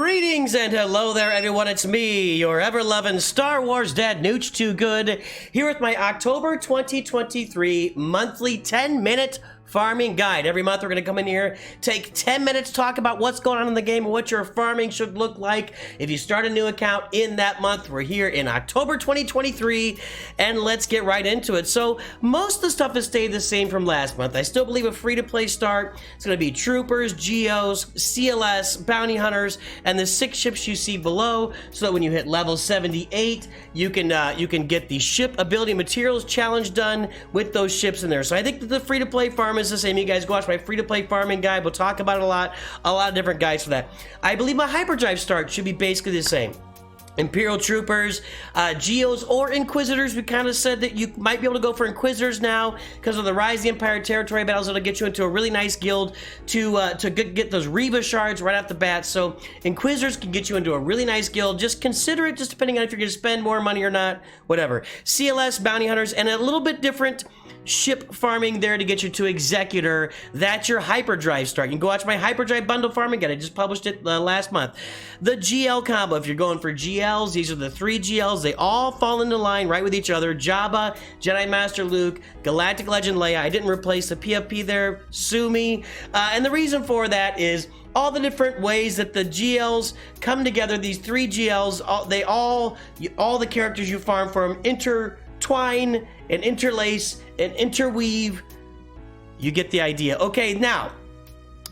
Greetings and hello there, everyone. It's me, your ever-loving Star Wars dad, Nooch Too Good, here with my October 2023 monthly 10-minute farming guide. Every month we're going to come in here, take 10 minutes, talk about what's going on in the game and what your farming should look like if you start a new account in that month. We're here in October 2023, and let's get right into it. So most of the stuff has stayed the same from last month. I still believe a free-to-play start. It's going to be Troopers, Geos, CLS, Bounty Hunters, and the 6 ships you see below, so that when you hit level 78, you can get the ship ability materials challenge done with those ships in there. So I think that the free-to-play farm is the same. You guys go watch my free-to-play farming guide. We'll talk about it a lot of different guides for that. I believe my hyperdrive start should be basically the same. Imperial Troopers, Geos, or Inquisitors. We kind of said that you might be able to go for Inquisitors now because of the Rise of the Empire territory battles. It'll get you into a really nice guild to get those Reva shards right off the bat. So Inquisitors can get you into a really nice guild. Just consider it, just depending on if you're going to spend more money or not, whatever. CLS, Bounty Hunters, and a little bit different ship farming there to get you to Executor. That's your hyperdrive start. You can go watch my hyperdrive bundle farming guide. I just published it last month. The GL combo, if you're going for GLs, these are the 3 GLs. They all fall into line right with each other. Jabba, Jedi Master Luke, Galactic Legend Leia. I didn't replace the PFP there. Sue me. And the reason for that is all the different ways that the GLs come together. These 3 GLs, all the characters you farm from intertwine and interlace and interweave. You get the idea. Okay, now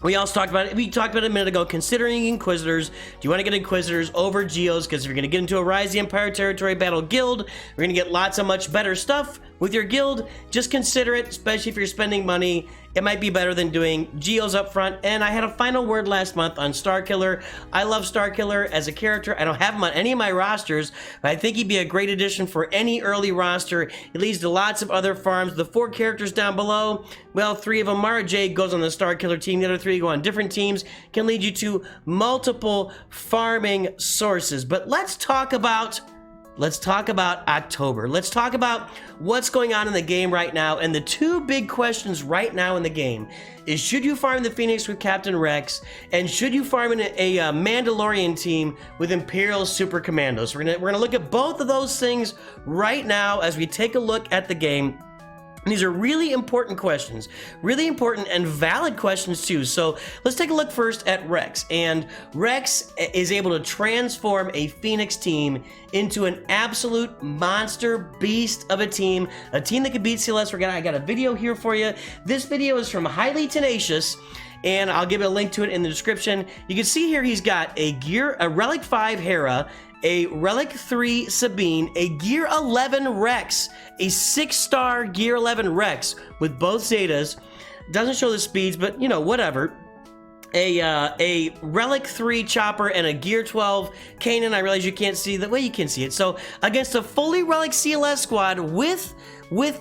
we also talked about it. We talked about it a minute ago. Considering Inquisitors, do you want to get Inquisitors over Geos? Because if you're going to get into a Rise of the Empire territory battle guild, you're going to get lots of much better stuff with your guild. Just consider it, especially if you're spending money. It might be better than doing Geos up front. And I had a final word last month on Starkiller. I love Starkiller as a character. I don't have him on any of my rosters, but I think he'd be a great addition for any early roster. It leads to lots of other farms. The 4 characters down below, well, 3 of them, Mara Jade goes on the Starkiller team. The other 3 go on different teams. Can lead you to multiple farming sources. But let's talk about October. Let's talk about what's going on in the game right now. And the 2 big questions right now in the game is, should you farm the Phoenix with Captain Rex? And should you farm in a Mandalorian team with Imperial Super Commandos? We're gonna look at both of those things right now as we take a look at the game. And these are really important questions, really important and valid questions too. So let's take a look first at Rex. And Rex is able to transform a Phoenix team into an absolute monster beast of a team that can beat CLS. I got a video here for you. This video is from Highly Tenacious, and I'll give you a link to it in the description. You can see here he's got a Relic 5 Hera, a Relic 3 Sabine, a Gear 11 Rex, a 6-star Gear 11 Rex with both Zetas. Doesn't show the speeds, but you know, whatever. A Relic 3 Chopper and a Gear 12 Kanan. I realize you can't see the way you can see it. So against a fully Relic CLS squad with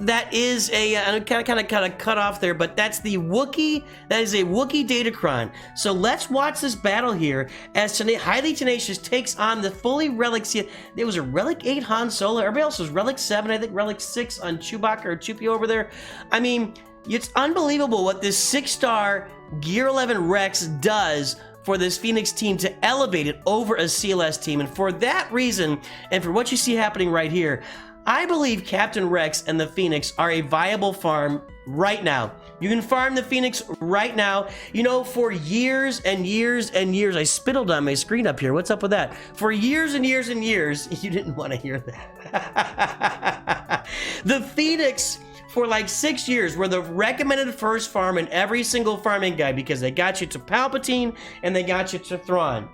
that is a, I'm kind of cut off there, but that's the Wookiee, that is a Wookiee Datacron. So let's watch this battle here as Highly Tenacious takes on the fully Relic CLS. It was a Relic 8 Han Solo. Everybody else was Relic 7, I think Relic 6 on Chewbacca or Chewie over there. I mean, it's unbelievable what this 6-star Gear 11 Rex does for this Phoenix team to elevate it over a CLS team. And for that reason, and for what you see happening right here, I believe Captain Rex and the Phoenix are a viable farm right now. You can farm the Phoenix right now. You know, for years and years and years, I spittled on my screen up here. What's up with that? For years and years and years, you didn't want to hear that. The Phoenix, for like 6 years, were the recommended first farm in every single farming guide because they got you to Palpatine and they got you to Thrawn.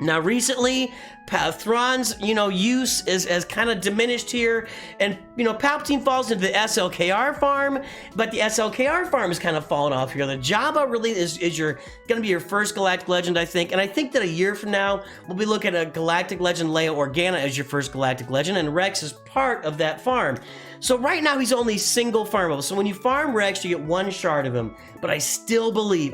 Now recently, Thrawn's, use has kind of diminished here, and, Palpatine falls into the SLKR farm, but the SLKR farm is kind of fallen off here. The Jabba really is going to be your first Galactic Legend, I think, and I think that a year from now, we'll be looking at a Galactic Legend Leia Organa as your first Galactic Legend, and Rex is part of that farm. So right now, he's only single farmable. So when you farm Rex, you get 1 shard of him. But I still believe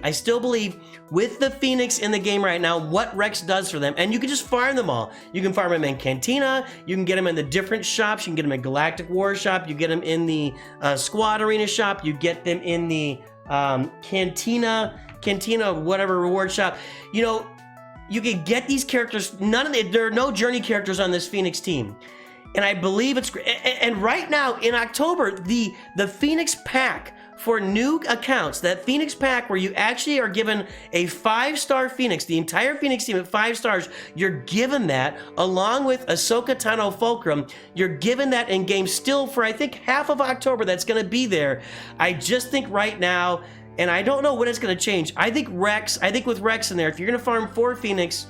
with the Phoenix in the game right now, what Rex does for them, and you can just farm them all. You can farm him in Cantina, you can get him in the different shops, you can get him in Galactic War shop, you get him in the Squad Arena shop, you get them in the Cantina, whatever reward shop. you can get these characters. There are no journey characters on this Phoenix team. And I believe it's great. And right now in October, the Phoenix pack for new accounts, that Phoenix pack where you actually are given a 5-star Phoenix, the entire Phoenix team at 5 stars, you're given that along with Ahsoka Tano Fulcrum. You're given that in game still for I think half of October. That's going to be there. I just think right now, and I don't know when it's going to change. I think with Rex in there, if you're going to farm 4 Phoenix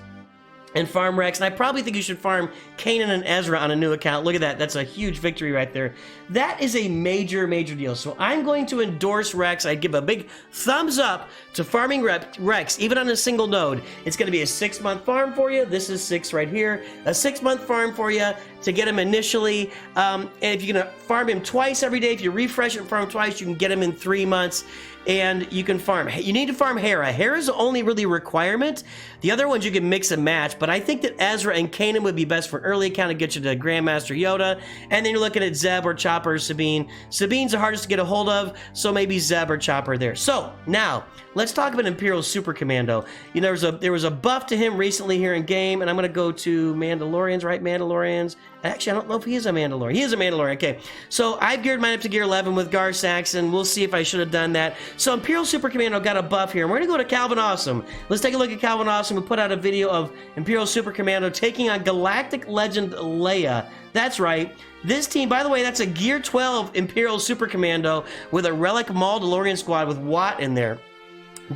and farm Rex, and I probably think you should farm Kanan and Ezra on a new account. Look at that. That's a huge victory right there. That is a major, major deal. So I'm going to endorse Rex. I'd give a big thumbs up to farming Rex, even on a single node. It's going to be a 6-month farm for you. This is 6 right here. A 6-month farm for you to get him initially. And if you're going to farm him twice every day, if you refresh it and farm twice, you can get him in 3 months. And you can farm. You need to farm Hera. Hera's the only really requirement. The other ones you can mix and match, but I think that Ezra and Kanan would be best for an early account to get you to Grandmaster Yoda. And then you're looking at Zeb or Chopper or Sabine. Sabine's the hardest to get a hold of, so maybe Zeb or Chopper there. So now let's talk about Imperial Super Commando. You know, there was a buff to him recently here in game, and I'm going to go to Mandalorians, right? Mandalorians. Actually, I don't know if he is a Mandalorian. He is a Mandalorian. Okay, so I've geared mine up to gear 11 with Gar Saxon. We'll see if I should have done that. So Imperial Super Commando got a buff here. And we're going to go to Calvin Awesome. Let's take a look at Calvin Awesome. We put out a video of Imperial Super Commando taking on Galactic Legend Leia. That's right. This team, by the way, that's a Gear 12 Imperial Super Commando with a Relic Mandalorian squad with Watt in there.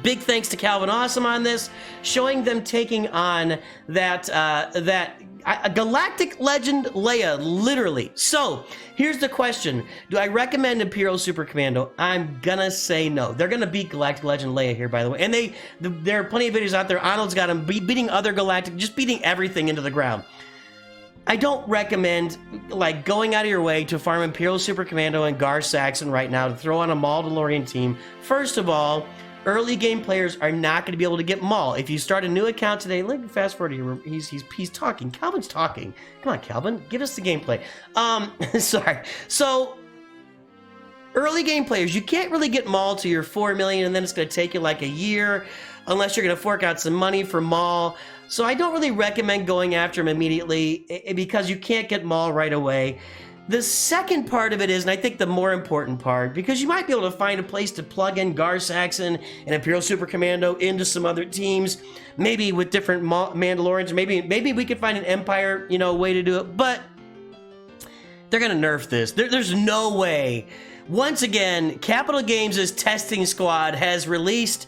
Big thanks to Calvin Awesome on this, showing them taking on that a Galactic Legend Leia, literally. So, here's the question. Do I recommend Imperial Super Commando? I'm gonna say no. They're gonna beat Galactic Legend Leia here, by the way. And there are plenty of videos out there. Arnold's got them beating other Galactic, just beating everything into the ground. I don't recommend, like, going out of your way to farm Imperial Super Commando and Gar Saxon right now to throw on a Mandalorian team. First of all, early game players are not going to be able to get Maul. If you start a new account today, look, fast forward here. He's talking. Calvin's talking. Come on, Calvin, give us the gameplay. Sorry. So, early game players, you can't really get Maul to your 4 million, and then it's going to take you like a year, unless you're going to fork out some money for Maul. So I don't really recommend going after him immediately because you can't get Maul right away. The second part of it is, and I think the more important part, because you might be able to find a place to plug in Gar Saxon and Imperial Super Commando into some other teams, maybe with different Mandalorians. Maybe we could find an Empire, way to do it. But they're gonna nerf this. There's no way. Once again, Capital Games' testing squad has released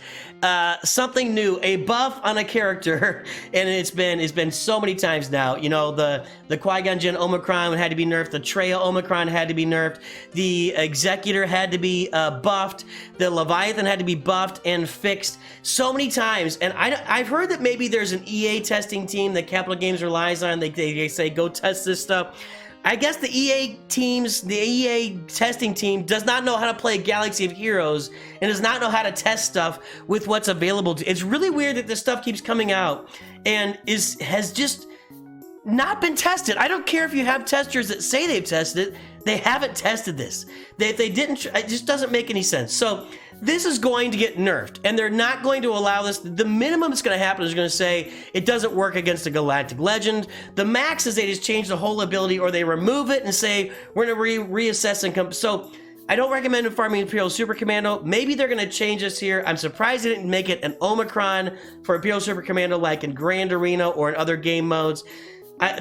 something new, a buff on a character, and it's been so many times now. The Qui-Gon Jinn Omicron had to be nerfed, the Traya Omicron had to be nerfed, the Executor had to be buffed, the Leviathan had to be buffed and fixed so many times. And I've heard that maybe there's an EA testing team that Capital Games relies on. They say, go test this stuff. I guess the EA testing team does not know how to play Galaxy of Heroes and does not know how to test stuff with what's available. It's really weird that this stuff keeps coming out and has just not been tested. I don't care if you have testers that say they've tested it. They haven't tested this. If they didn't, it just doesn't make any sense. So this is going to get nerfed, and they're not going to allow this. The minimum that's going to happen is going to say it doesn't work against a Galactic Legend. The max is they just change the whole ability, or they remove it and say we're going to reassess and come. So I don't recommend farming Imperial Super Commando. Maybe they're going to change this here. I'm surprised they didn't make it an Omicron for Imperial Super Commando like in Grand Arena or in other game modes.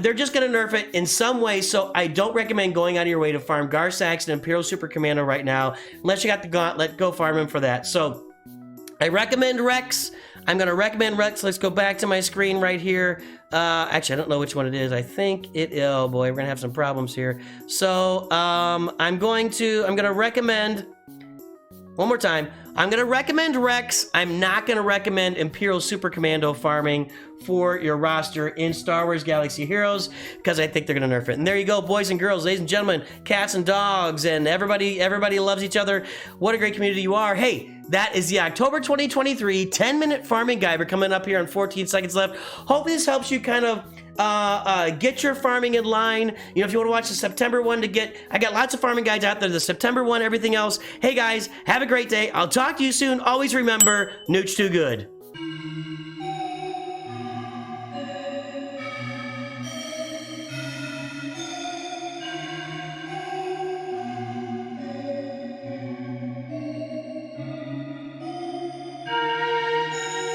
They're just going to nerf it in some way, so I don't recommend going out of your way to farm Gar Saxon and Imperial Super Commando right now, unless you got the Gauntlet. Go farm him for that. So I recommend Rex. I'm going to recommend Rex. Let's go back to my screen right here. Actually, I don't know which one it is. I think oh boy, we're going to have some problems here. So I'm going to recommend, one more time, I'm going to recommend Rex. I'm not going to recommend Imperial Super Commando farming for your roster in Star Wars Galaxy Heroes because I think they're going to nerf it. And there you go, boys and girls, ladies and gentlemen, cats and dogs, and everybody loves each other. What a great community you are. Hey, that is the October 2023 10-minute farming guide. We're coming up here on 14 seconds left. Hopefully this helps you kind of get your farming in line. If you want to watch the September one I got lots of farming guides out there, the September one, everything else. Hey guys, have a great day. I'll talk to you soon. Always remember, Nooch too good.